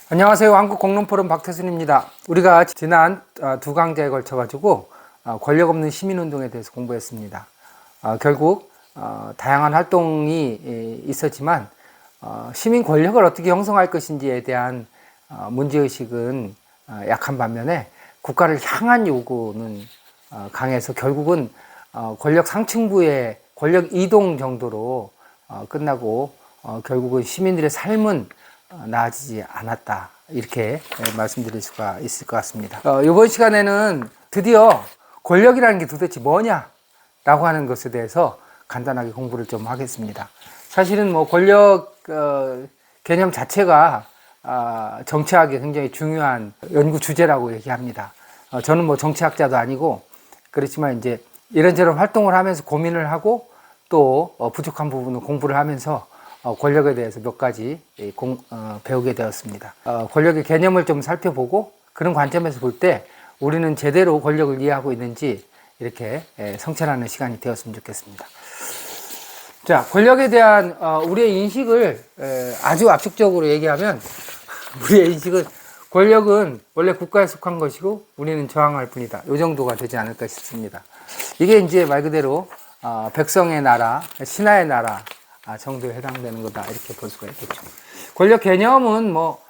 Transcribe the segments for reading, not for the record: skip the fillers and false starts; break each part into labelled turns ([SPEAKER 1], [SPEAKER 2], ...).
[SPEAKER 1] 안녕하세요. 한국공론포럼 박태순입니다. 우리가 지난 두 강좌에 걸쳐가지고 권력 없는 시민운동에 대해서 공부했습니다. 결국 다양한 활동이 있었지만 시민 권력을 어떻게 형성할 것인지에 대한 문제의식은 약한 반면에 국가를 향한 요구는 강해서 결국은 권력 상층부의 권력 이동 정도로 끝나고 결국은 시민들의 삶은 나아지지 않았다, 이렇게 말씀드릴 수가 있을 것 같습니다. 이번 시간에는 드디어 권력이라는 게 도대체 뭐냐 라고 하는 것에 대해서 간단하게 공부를 좀 하겠습니다. 사실은 뭐 권력 개념 자체가 정치학에 굉장히 중요한 연구 주제라고 얘기합니다. 저는 뭐 정치학자도 아니고 그렇지만 이제 이런저런 활동을 하면서 고민을 하고 또 부족한 부분을 공부를 하면서 권력에 대해서 몇 가지 배우게 되었습니다. 권력의 개념을 좀 살펴보고 그런 관점에서 볼 때 우리는 제대로 권력을 이해하고 있는지 이렇게 성찰하는 시간이 되었으면 좋겠습니다. 자, 권력에 대한 우리의 인식을 아주 압축적으로 얘기하면 우리의 인식은 권력은 원래 국가에 속한 것이고 우리는 저항할 뿐이다, 이 정도가 되지 않을까 싶습니다. 이게 이제 말 그대로 백성의 나라, 신하의 나라 정도에 해당되는 거다, 이렇게 볼 수가 있겠죠. 권력 개념은 뭐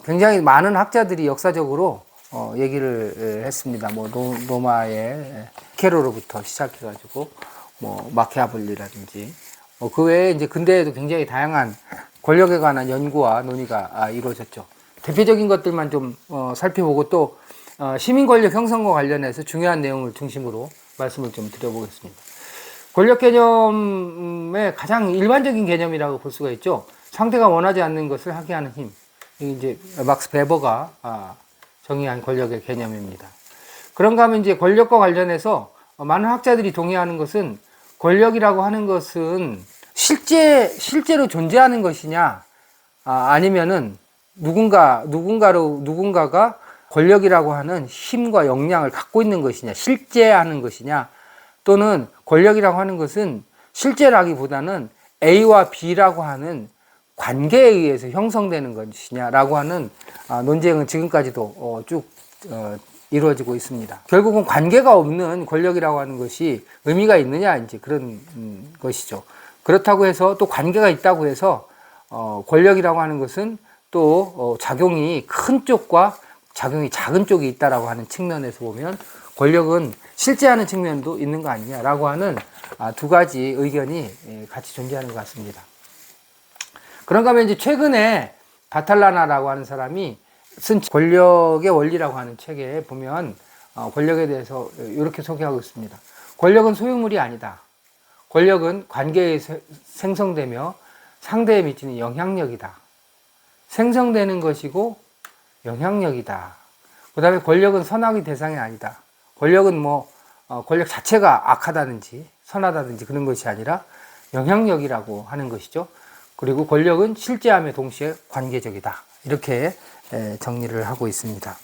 [SPEAKER 1] 굉장히 많은 학자들이 역사적으로 얘기를 했습니다. 뭐 로마의 케로로부터 시작해가지고 뭐 마키아벨리라든지 그 외에 이제 근대에도 굉장히 다양한 권력에 관한 연구와 논의가 이루어졌죠. 대표적인 것들만 좀 살펴보고 또 시민 권력 형성과 관련해서 중요한 내용을 중심으로 말씀을 좀 드려보겠습니다. 권력 개념의 가장 일반적인 개념이라고 볼 수가 있죠. 상대가 원하지 않는 것을 하게 하는 힘. 이게 이제 막스 베버가 정의한 권력의 개념입니다. 그런가 하면 이제 권력과 관련해서 많은 학자들이 동의하는 것은 권력이라고 하는 것은 실제로 존재하는 것이냐, 아니면은 누군가가 권력이라고 하는 힘과 역량을 갖고 있는 것이냐, 실제하는 것이냐, 또는 권력이라고 하는 것은 실제라기보다는 A와 B라고 하는 관계에 의해서 형성되는 것이냐라고 하는 논쟁은 지금까지도 쭉 이루어지고 있습니다. 결국은 관계가 없는 권력이라고 하는 것이 의미가 있느냐, 이제 그런 것이죠. 그렇다고 해서 또 관계가 있다고 해서 권력이라고 하는 것은 또 작용이 큰 쪽과 작용이 작은 쪽이 있다라고 하는 측면에서 보면 권력은 실제하는 측면도 있는 거 아니냐라고 하는 두 가지 의견이 같이 존재하는 것 같습니다. 그런가 하면 이제 최근에 바탈라나라고 하는 사람이 쓴 권력의 원리라고 하는 책에 보면 권력에 대해서 이렇게 소개하고 있습니다. 권력은 소유물이 아니다. 권력은 관계에 생성되며 상대에 미치는 영향력이다. 생성되는 것이고 영향력이다. 그 다음에 권력은 선악의 대상이 아니다. 권력은 권력 자체가 악하다든지 선하다든지 그런 것이 아니라 영향력이라고 하는 것이죠. 그리고 권력은 실제함에 동시에 관계적이다, 이렇게 정리를 하고 있습니다.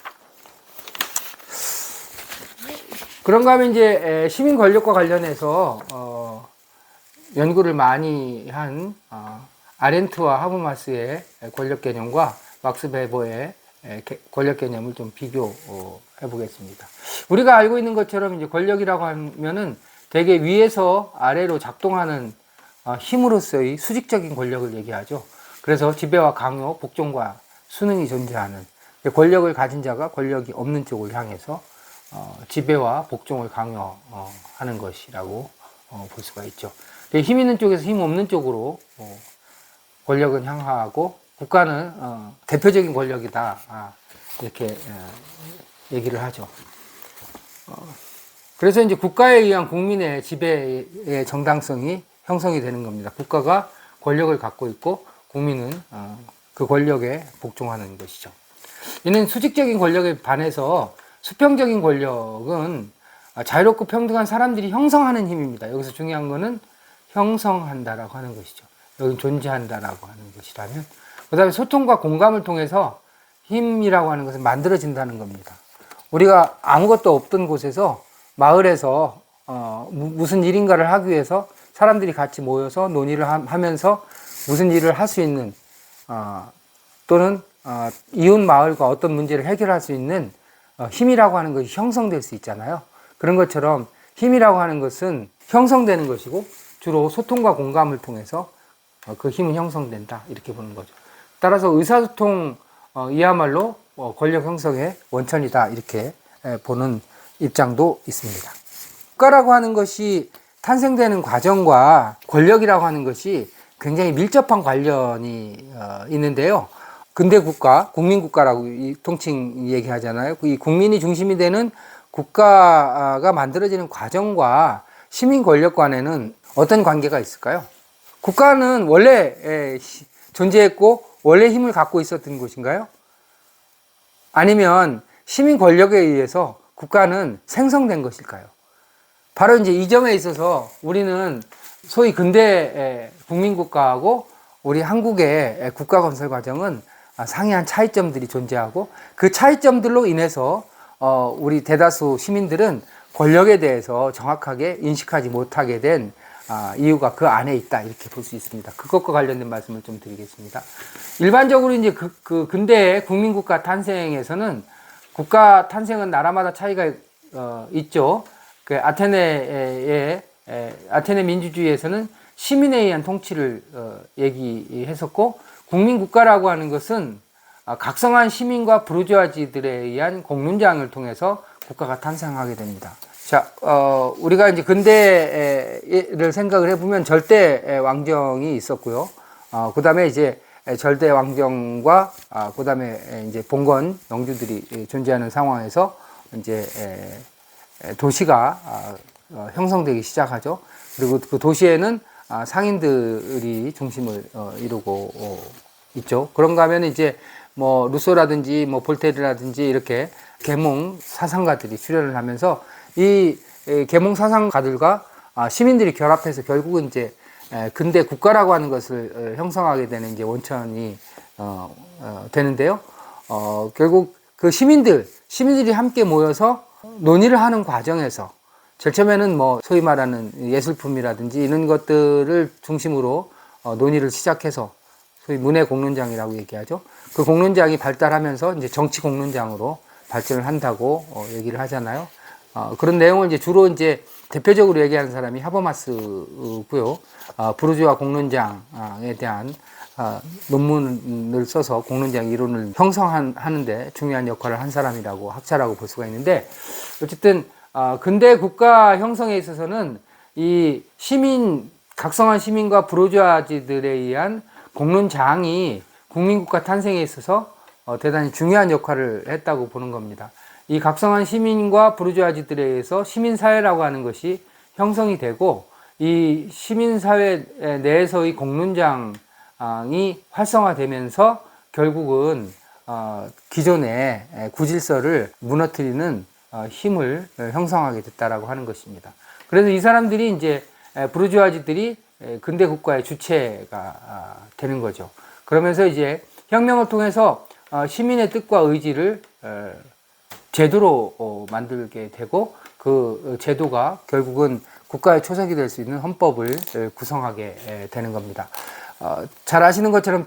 [SPEAKER 1] 그런가 하면 이제 시민 권력과 관련해서 연구를 많이 한 아렌트와 하버마스의 권력 개념과 막스 베버의 권력 개념을 좀 비교해 보겠습니다. 우리가 알고 있는 것처럼 이제 권력이라고 하면은 대개 위에서 아래로 작동하는 힘으로서의 수직적인 권력을 얘기하죠. 그래서 지배와 강요, 복종과 수능이 존재하는, 권력을 가진 자가 권력이 없는 쪽을 향해서 지배와 복종을 강요하는 것이라고 볼 수가 있죠. 힘 있는 쪽에서 힘 없는 쪽으로 권력은 향하고 국가는 대표적인 권력이다, 이렇게 얘기를 하죠. 그래서 이제 국가에 의한 국민의 지배의 정당성이 형성이 되는 겁니다. 국가가 권력을 갖고 있고 국민은 그 권력에 복종하는 것이죠. 이는 수직적인 권력에 반해서 수평적인 권력은 자유롭고 평등한 사람들이 형성하는 힘입니다. 여기서 중요한 거는 형성한다라고 하는 것이죠. 여기 존재한다라고 하는 것이라면, 그 다음에 소통과 공감을 통해서 힘이라고 하는 것은 만들어진다는 겁니다. 우리가 아무것도 없던 곳에서 마을에서 무슨 일인가를 하기 위해서 사람들이 같이 모여서 논의를 하면서 무슨 일을 할 수 있는 또는 이웃 마을과 어떤 문제를 해결할 수 있는 힘이라고 하는 것이 형성될 수 있잖아요. 그런 것처럼 힘이라고 하는 것은 형성되는 것이고 주로 소통과 공감을 통해서 그 힘은 형성된다 이렇게 보는 거죠. 따라서 의사소통 이야말로 권력 형성의 원천이다 이렇게 보는 입장도 있습니다. 국가라고 하는 것이 탄생되는 과정과 권력이라고 하는 것이 굉장히 밀접한 관련이 있는데요. 근대 국가, 국민국가라고 통칭 얘기하잖아요. 이 국민이 중심이 되는 국가가 만들어지는 과정과 시민 권력 간에는 어떤 관계가 있을까요? 국가는 원래 존재했고 원래 힘을 갖고 있었던 것인가요? 아니면 시민 권력에 의해서 국가는 생성된 것일까요? 바로 이제 이 점에 있어서 우리는 소위 근대 국민국가하고 우리 한국의 국가 건설 과정은 상이한 차이점들이 존재하고 그 차이점들로 인해서 우리 대다수 시민들은 권력에 대해서 정확하게 인식하지 못하게 된 이유가 그 안에 있다 이렇게 볼 수 있습니다. 그것과 관련된 말씀을 좀 드리겠습니다. 일반적으로 이제 그 근대의 국민국가 탄생에서는 국가 탄생은 나라마다 차이가 있죠. 그 아테네 민주주의에서는 시민에 의한 통치를 얘기했었고 국민국가라고 하는 것은 각성한 시민과 부르주아지들에 의한 공론장을 통해서 국가가 탄생하게 됩니다. 자, 우리가 이제 근대를 생각을 해보면 절대 왕정이 있었고요. 그 다음에 이제 절대 왕정과 그 다음에 이제 봉건 영주들이 존재하는 상황에서 이제 도시가 형성되기 시작하죠. 그리고 그 도시에는 상인들이 중심을 이루고 있죠. 그런가 하면 이제 뭐 루소라든지 뭐 볼테르라든지 이렇게 계몽 사상가들이 출연을 하면서 이 계몽 사상가들과 시민들이 결합해서 결국은 이제 근대 국가라고 하는 것을 형성하게 되는 이제 원천이 되는데요. 결국 그 시민들이 함께 모여서 논의를 하는 과정에서 제일 처음에는 뭐 소위 말하는 예술품이라든지 이런 것들을 중심으로 논의를 시작해서 소위 문해 공론장이라고 얘기하죠. 그 공론장이 발달하면서 이제 정치 공론장으로 발전을 한다고 얘기를 하잖아요. 그런 내용을 이제 주로 이제 대표적으로 얘기하는 사람이 하버마스고요. 부르주아 공론장에 대한 논문을 써서 공론장 이론을 형성하는데 중요한 역할을 한 사람이라고 학자라고 볼 수가 있는데 어쨌든 근대 국가 형성에 있어서는 이 각성한 시민과 부르주아지들에 의한 공론장이 국민국가 탄생에 있어서 대단히 중요한 역할을 했다고 보는 겁니다. 이 각성한 시민과 부르주아지들에 의해서 시민사회라고 하는 것이 형성이 되고 이 시민사회 내에서의 공론장이 활성화되면서 결국은 기존의 구질서를 무너뜨리는 힘을 형성하게 됐다라고 하는 것입니다. 그래서 이 사람들이 이제 부르주아지들이 근대 국가의 주체가 되는 거죠. 그러면서 이제 혁명을 통해서 시민의 뜻과 의지를 제도로 만들게 되고 그 제도가 결국은 국가의 초석이 될 수 있는 헌법을 구성하게 되는 겁니다. 잘 아시는 것처럼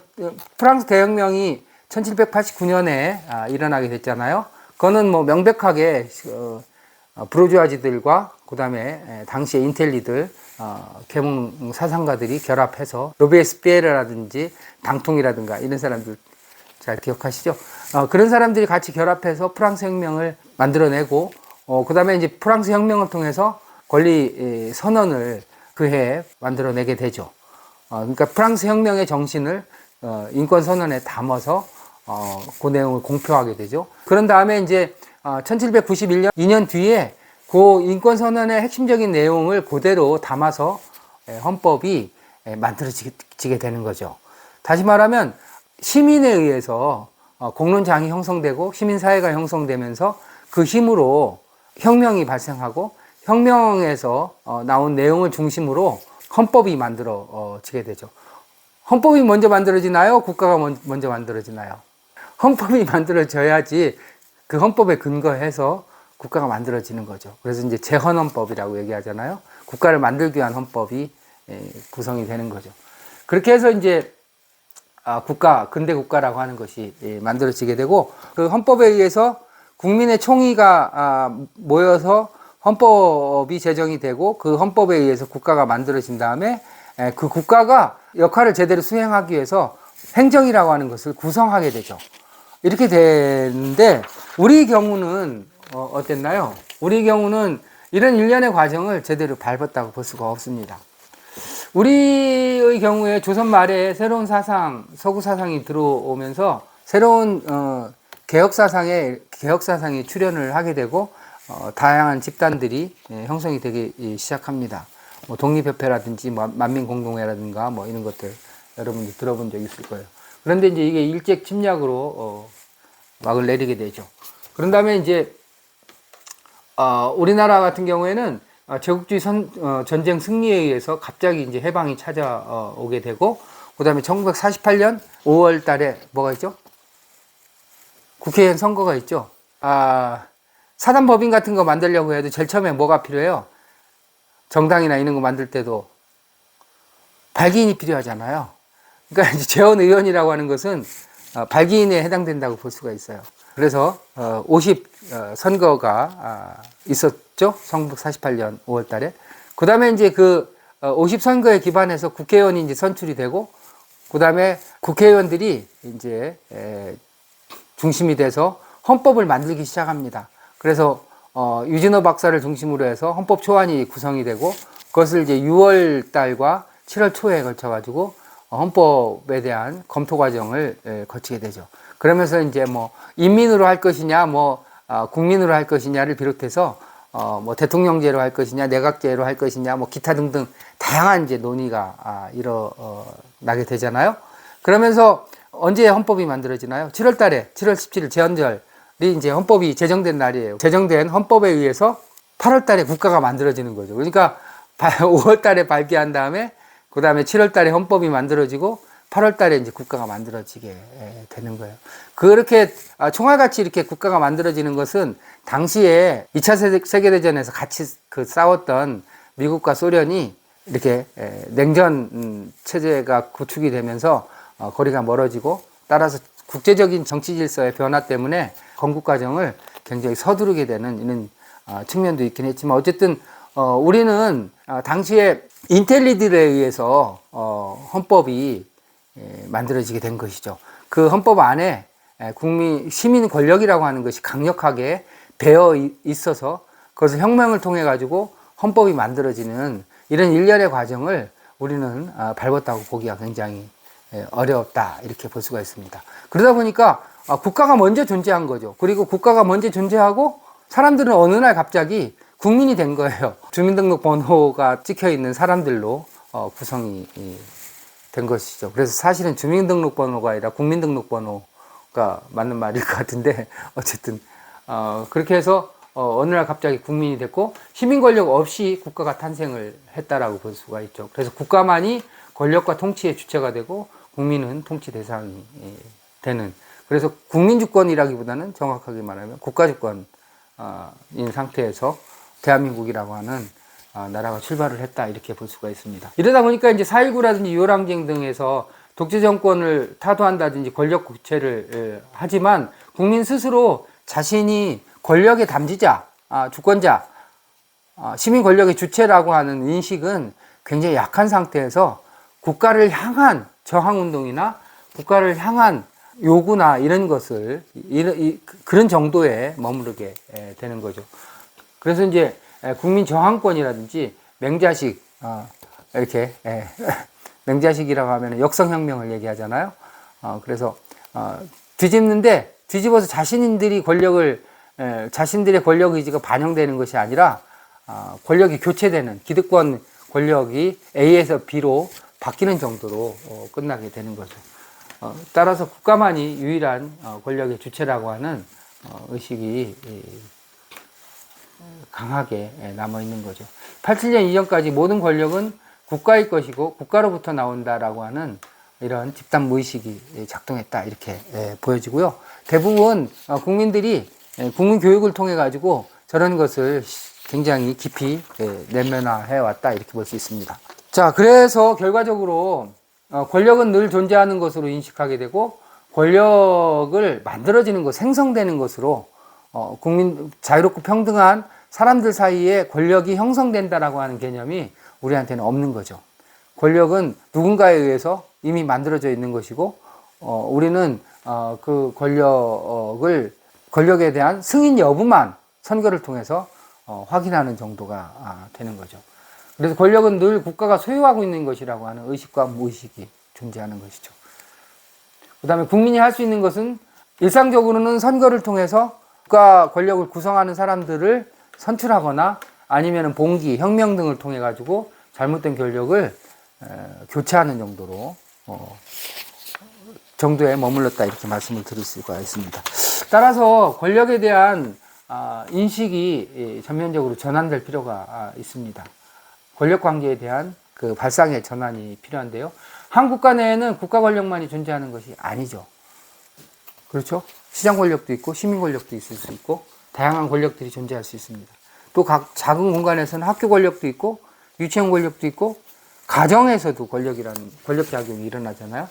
[SPEAKER 1] 프랑스 대혁명이 1789년에 일어나게 됐잖아요. 그거는 뭐 명백하게 부르주아지들과 그 다음에 당시의 인텔리들, 계몽 사상가들이 결합해서 로베스피에르라든지 당통이라든가 이런 사람들 잘 기억하시죠? 그런 사람들이 같이 결합해서 프랑스 혁명을 만들어내고, 그 다음에 이제 프랑스 혁명을 통해서 권리 선언을 그 해에 만들어내게 되죠. 그러니까 프랑스 혁명의 정신을 인권 선언에 담아서 그 내용을 공표하게 되죠. 그런 다음에 이제 1791년 2년 뒤에 그 인권 선언의 핵심적인 내용을 그대로 담아서 헌법이 만들어지게 되는 거죠. 다시 말하면 시민에 의해서 공론장이 형성되고 시민사회가 형성되면서 그 힘으로 혁명이 발생하고 혁명에서 나온 내용을 중심으로 헌법이 만들어지게 되죠. 헌법이 먼저 만들어지나요? 국가가 먼저 만들어지나요? 헌법이 만들어져야지 그 헌법에 근거해서 국가가 만들어지는 거죠. 그래서 이제 제헌헌법이라고 얘기하잖아요. 국가를 만들기 위한 헌법이 구성이 되는 거죠. 그렇게 해서 이제 국가, 근대 국가라고 하는 것이 만들어지게 되고, 그 헌법에 의해서 국민의 총의가 모여서 헌법이 제정이 되고, 그 헌법에 의해서 국가가 만들어진 다음에 그 국가가 역할을 제대로 수행하기 위해서 행정이라고 하는 것을 구성하게 되죠. 이렇게 되는데, 우리 경우는 어땠나요? 우리 경우는 이런 일련의 과정을 제대로 밟았다고 볼 수가 없습니다. 우리의 경우에 조선 말에 새로운 사상, 서구 사상이 들어오면서 새로운 개혁 사상이 출현을 하게 되고 다양한 집단들이 형성이 되기 시작합니다. 뭐 독립협회라든지 만민공동회라든가 뭐 이런 것들 여러분들 들어본 적 있을 거예요. 그런데 이제 이게 일제 침략으로 막을 내리게 되죠. 그런 다음에 이제 우리나라 같은 경우에는 제국주의 전쟁 승리에 의해서 갑자기 이제 해방이 찾아오게 되고, 그 다음에 1948년 5월 달에 뭐가 있죠? 국회의원 선거가 있죠. 사단법인 같은 거 만들려고 해도 제일 처음에 뭐가 필요해요? 정당이나 이런 거 만들 때도 발기인이 필요하잖아요. 그러니까 이제 재헌의원이라고 하는 것은 발기인에 해당된다고 볼 수가 있어요. 그래서 50 선거가 있었죠. 1948년 5월 달에. 그 다음에 이제 그 50 선거에 기반해서 국회의원이 이제 선출이 되고, 그 다음에 국회의원들이 이제 중심이 돼서 헌법을 만들기 시작합니다. 그래서 유진호 박사를 중심으로 해서 헌법 초안이 구성이 되고, 그것을 이제 6월 달과 7월 초에 걸쳐 가지고 헌법에 대한 검토 과정을 거치게 되죠. 그러면서 이제 뭐 인민으로 할 것이냐, 뭐 국민으로 할 것이냐를 비롯해서 뭐 대통령제로 할 것이냐, 내각제로 할 것이냐, 뭐 기타 등등 다양한 이제 논의가 일어나게 되잖아요. 그러면서 언제 헌법이 만들어지나요? 7월 달에 7월 17일 제헌절이 이제 헌법이 제정된 날이에요. 제정된 헌법에 의해서 8월 달에 국가가 만들어지는 거죠. 그러니까 5월 달에 발기한 다음에 그 다음에 7월 달에 헌법이 만들어지고 8월 달에 이제 국가가 만들어지게 되는 거예요. 그렇게 총알같이 이렇게 국가가 만들어지는 것은 당시에 2차 세계대전에서 같이 싸웠던 미국과 소련이 이렇게 냉전 체제가 구축이 되면서 거리가 멀어지고, 따라서 국제적인 정치 질서의 변화 때문에 건국 과정을 굉장히 서두르게 되는 이런 측면도 있긴 했지만, 어쨌든 우리는 당시에 인텔리들에 의해서 헌법이 만들어지게 된 것이죠. 그 헌법 안에 시민 권력이라고 하는 것이 강력하게 배어 있어서 그것을 혁명을 통해 가지고 헌법이 만들어지는 이런 일련의 과정을 우리는 밟았다고 보기가 굉장히 어렵다, 이렇게 볼 수가 있습니다. 그러다 보니까 국가가 먼저 존재한 거죠. 그리고 국가가 먼저 존재하고 사람들은 어느 날 갑자기 국민이 된 거예요. 주민등록번호가 찍혀 있는 사람들로 구성이 된 것이죠. 그래서 사실은 주민등록번호가 아니라 국민등록번호가 맞는 말일 것 같은데, 어쨌든 그렇게 해서 어느 날 갑자기 국민이 됐고, 시민 권력 없이 국가가 탄생을 했다라고 볼 수가 있죠. 그래서 국가만이 권력과 통치의 주체가 되고 국민은 통치 대상이 되는, 그래서 국민주권이라기보다는 정확하게 말하면 국가주권인 상태에서 대한민국이라고 하는 나라가 출발을 했다, 이렇게 볼 수가 있습니다. 이러다 보니까 이제 4.19라든지 6.25항쟁 등에서 독재 정권을 타도한다든지 권력 구체를 하지만 국민 스스로 자신이 권력의 담지자, 주권자, 시민 권력의 주체라고 하는 인식은 굉장히 약한 상태에서 국가를 향한 저항운동이나 국가를 향한 요구나 이런 것을 그런 정도에 머무르게 되는 거죠. 그래서 이제 국민 저항권이라든지 맹자식, 이렇게 맹자식이라고 하면 역성혁명을 얘기하잖아요. 그래서 뒤집는데, 뒤집어서 자신들의 권력 의지가 반영되는 것이 아니라 권력이 교체되는, 기득권 권력이 A에서 B로 바뀌는 정도로 끝나게 되는 거죠. 따라서 국가만이 유일한 권력의 주체라고 하는 의식이 강하게 남아있는 거죠. 87년 이전까지 모든 권력은 국가의 것이고 국가로부터 나온다라고 하는 이런 집단 무의식이 작동했다, 이렇게 보여지고요. 대부분 국민들이 국민 교육을 통해 가지고 저런 것을 굉장히 깊이 내면화해 왔다, 이렇게 볼 수 있습니다. 자, 그래서 결과적으로 권력은 늘 존재하는 것으로 인식하게 되고 권력을 만들어지는 것, 생성되는 것으로 국민 자유롭고 평등한 사람들 사이에 권력이 형성된다라고 하는 개념이 우리한테는 없는 거죠. 권력은 누군가에 의해서 이미 만들어져 있는 것이고 우리는 그 권력에 대한 승인 여부만 선거를 통해서 확인하는 정도가 되는 거죠. 그래서 권력은 늘 국가가 소유하고 있는 것이라고 하는 의식과 무의식이 존재하는 것이죠. 그 다음에 국민이 할 수 있는 것은 일상적으로는 선거를 통해서 국가 권력을 구성하는 사람들을 선출하거나 아니면 봉기, 혁명 등을 통해 가지고 잘못된 권력을 교체하는 정도에 머물렀다 이렇게 말씀을 드릴 수가 있습니다. 따라서 권력에 대한 인식이 전면적으로 전환될 필요가 있습니다. 권력 관계에 대한 그 발상의 전환이 필요한데요. 한 국가 내에는 국가 권력만이 존재하는 것이 아니죠. 그렇죠? 시장 권력도 있고 시민 권력도 있을 수 있고 다양한 권력들이 존재할 수 있습니다. 또 각 작은 공간에서는 학교 권력도 있고 유치원 권력도 있고 가정에서도 권력 작용이 일어나잖아요.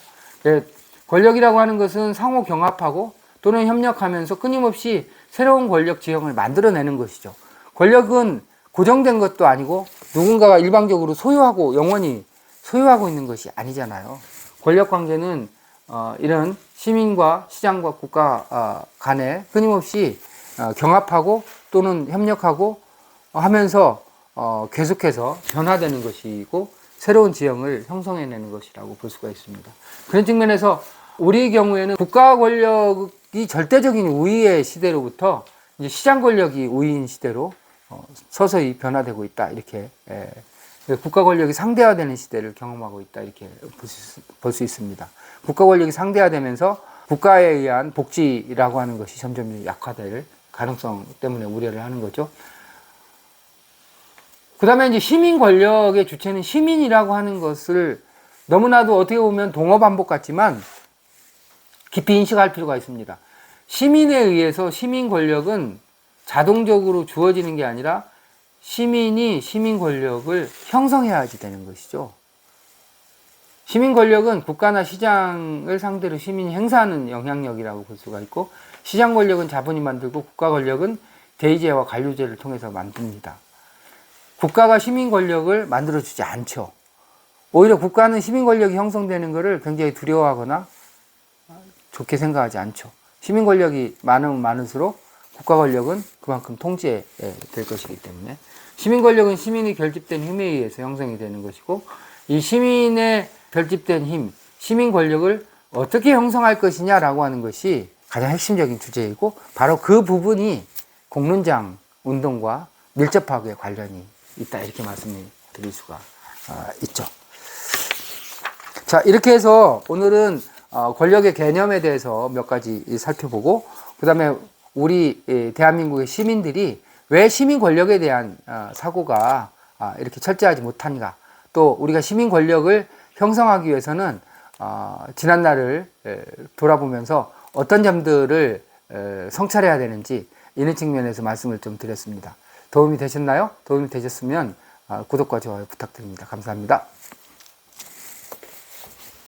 [SPEAKER 1] 권력이라고 하는 것은 상호 경합하고 또는 협력하면서 끊임없이 새로운 권력 지형을 만들어내는 것이죠. 권력은 고정된 것도 아니고 누군가가 일방적으로 소유하고 영원히 소유하고 있는 것이 아니잖아요. 권력 관계는 이런 시민과 시장과 국가 간에 끊임없이 경합하고 또는 협력하고 하면서 계속해서 변화되는 것이고 새로운 지형을 형성해내는 것이라고 볼 수가 있습니다. 그런 측면에서 우리의 경우에는 국가 권력이 절대적인 우위의 시대로부터 이제 시장 권력이 우위인 시대로 서서히 변화되고 있다 이렇게 국가 권력이 상대화되는 시대를 경험하고 있다 이렇게 볼 수 있습니다. 국가 권력이 상대화되면서 국가에 의한 복지라고 하는 것이 점점 약화될 가능성 때문에 우려를 하는 거죠. 그 다음에 이제 시민 권력의 주체는 시민이라고 하는 것을 너무나도 어떻게 보면 동어반복 같지만 깊이 인식할 필요가 있습니다. 시민에 의해서 시민 권력은 자동적으로 주어지는 게 아니라 시민이 시민 권력을 형성해야지 되는 것이죠. 시민 권력은 국가나 시장을 상대로 시민이 행사하는 영향력이라고 볼 수가 있고 시장 권력은 자본이 만들고 국가 권력은 대의제와 관료제를 통해서 만듭니다. 국가가 시민 권력을 만들어주지 않죠. 오히려 국가는 시민 권력이 형성되는 것을 굉장히 두려워하거나 좋게 생각하지 않죠. 시민 권력이 많으면 많을수록 국가 권력은 그만큼 통제될 것이기 때문에 시민 권력은 시민이 결집된 힘에 의해서 형성이 되는 것이고 이 시민의 결집된 힘, 시민 권력을 어떻게 형성할 것이냐라고 하는 것이 가장 핵심적인 주제이고 바로 그 부분이 공론장 운동과 밀접하게 관련이 있다 이렇게 말씀을 드릴 수가 있죠. 자, 이렇게 해서 오늘은 권력의 개념에 대해서 몇 가지 살펴보고 그 다음에 우리 대한민국의 시민들이 왜 시민 권력에 대한 사고가 이렇게 철저하지 못한가, 또 우리가 시민 권력을 형성하기 위해서는 지난 날을 돌아보면서 어떤 점들을 성찰해야 되는지 이런 측면에서 말씀을 좀 드렸습니다. 도움이 되셨나요? 도움이 되셨으면 구독과 좋아요 부탁드립니다. 감사합니다.